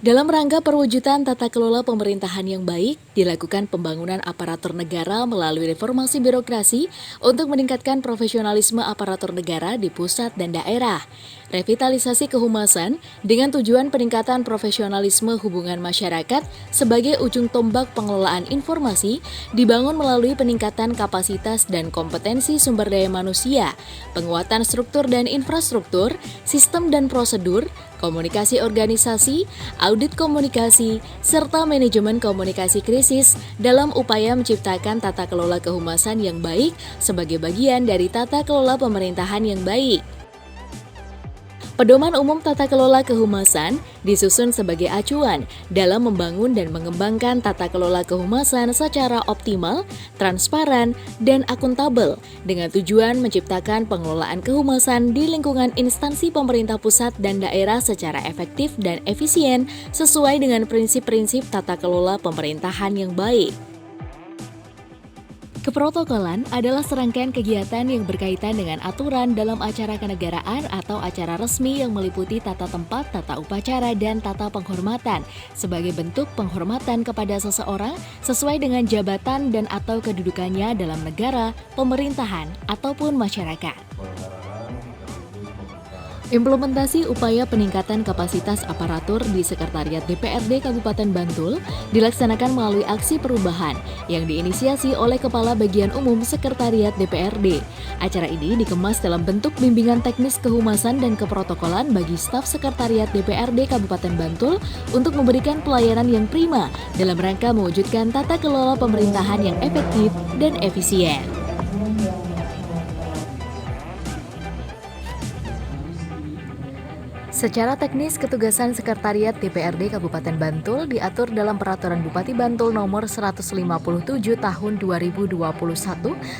Dalam rangka perwujudan tata kelola pemerintahan yang baik, dilakukan pembangunan aparatur negara melalui reformasi birokrasi untuk meningkatkan profesionalisme aparatur negara di pusat dan daerah. Revitalisasi kehumasan dengan tujuan peningkatan profesionalisme hubungan masyarakat sebagai ujung tombak pengelolaan informasi dibangun melalui peningkatan kapasitas dan kompetensi sumber daya manusia, penguatan struktur dan infrastruktur, sistem dan prosedur, komunikasi organisasi, audit komunikasi, serta manajemen komunikasi krisis dalam upaya menciptakan tata kelola kehumasan yang baik sebagai bagian dari tata kelola pemerintahan yang baik. Pedoman Umum Tata Kelola Kehumasan disusun sebagai acuan dalam membangun dan mengembangkan tata kelola kehumasan secara optimal, transparan, dan akuntabel dengan tujuan menciptakan pengelolaan kehumasan di lingkungan instansi pemerintah pusat dan daerah secara efektif dan efisien sesuai dengan prinsip-prinsip tata kelola pemerintahan yang baik. Keprotokolan adalah serangkaian kegiatan yang berkaitan dengan aturan dalam acara kenegaraan atau acara resmi yang meliputi tata tempat, tata upacara, dan tata penghormatan sebagai bentuk penghormatan kepada seseorang sesuai dengan jabatan dan atau kedudukannya dalam negara, pemerintahan, ataupun masyarakat. Implementasi upaya peningkatan kapasitas aparatur di Sekretariat DPRD Kabupaten Bantul dilaksanakan melalui aksi perubahan yang diinisiasi oleh Kepala Bagian Umum Sekretariat DPRD. Acara ini dikemas dalam bentuk bimbingan teknis kehumasan dan keprotokolan bagi staf Sekretariat DPRD Kabupaten Bantul untuk memberikan pelayanan yang prima dalam rangka mewujudkan tata kelola pemerintahan yang efektif dan efisien. Secara teknis, ketugasan Sekretariat DPRD Kabupaten Bantul diatur dalam Peraturan Bupati Bantul Nomor 157 Tahun 2021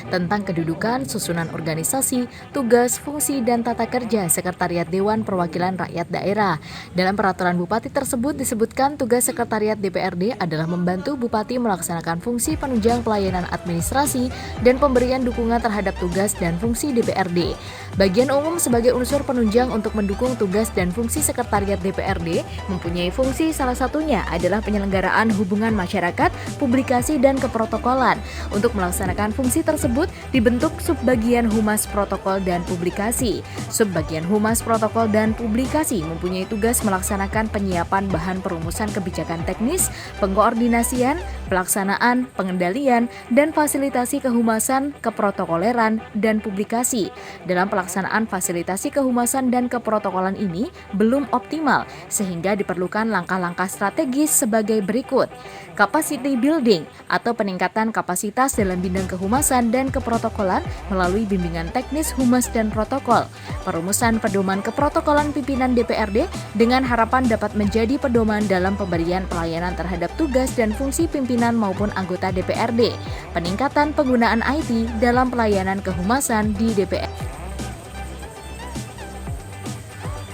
tentang kedudukan, susunan organisasi, tugas, fungsi, dan tata kerja Sekretariat Dewan Perwakilan Rakyat Daerah. Dalam Peraturan Bupati tersebut disebutkan tugas Sekretariat DPRD adalah membantu Bupati melaksanakan fungsi penunjang pelayanan administrasi dan pemberian dukungan terhadap tugas dan fungsi DPRD. Bagian umum sebagai unsur penunjang untuk mendukung tugas dan fungsi Sekretariat DPRD mempunyai fungsi salah satunya adalah penyelenggaraan hubungan masyarakat, publikasi, dan keprotokolan. Untuk melaksanakan fungsi tersebut dibentuk Subbagian Humas Protokol dan Publikasi. Subbagian Humas Protokol dan Publikasi mempunyai tugas melaksanakan penyiapan bahan perumusan kebijakan teknis, pengkoordinasian, pelaksanaan, pengendalian, dan fasilitasi kehumasan, keprotokoleran, dan publikasi. Dalam pelaksanaan fasilitasi kehumasan dan keprotokolan ini belum optimal, sehingga diperlukan langkah-langkah strategis sebagai berikut. Capacity building atau peningkatan kapasitas dalam bidang kehumasan dan keprotokolan melalui bimbingan teknis humas dan protokol. Perumusan pedoman keprotokolan pimpinan DPRD dengan harapan dapat menjadi pedoman dalam pemberian pelayanan terhadap tugas dan fungsi pimpinan maupun anggota DPRD. Peningkatan penggunaan IT dalam pelayanan kehumasan di DPR.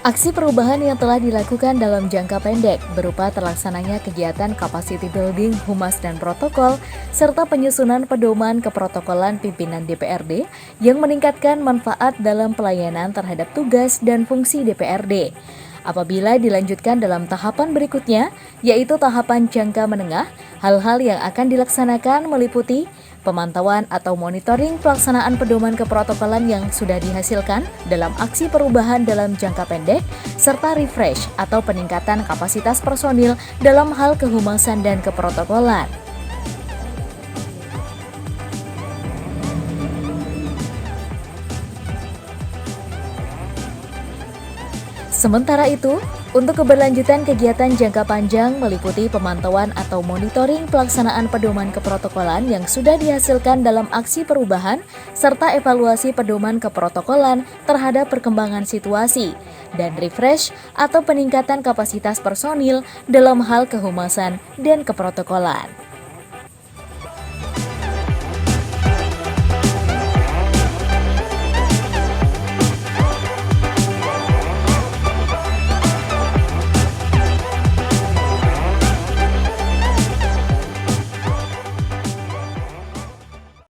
Aksi perubahan yang telah dilakukan dalam jangka pendek berupa terlaksananya kegiatan capacity building, humas dan protokol, serta penyusunan pedoman keprotokolan pimpinan DPRD yang meningkatkan manfaat dalam pelayanan terhadap tugas dan fungsi DPRD. Apabila dilanjutkan dalam tahapan berikutnya, yaitu tahapan jangka menengah, hal-hal yang akan dilaksanakan meliputi pemantauan atau monitoring pelaksanaan pedoman keprotokolan yang sudah dihasilkan dalam aksi perubahan dalam jangka pendek, serta refresh atau peningkatan kapasitas personil dalam hal kehumasan dan keprotokolan. Sementara itu, untuk keberlanjutan kegiatan jangka panjang meliputi pemantauan atau monitoring pelaksanaan pedoman keprotokolan yang sudah dihasilkan dalam aksi perubahan, serta evaluasi pedoman keprotokolan terhadap perkembangan situasi, dan refresh atau peningkatan kapasitas personil dalam hal kehumasan dan keprotokolan.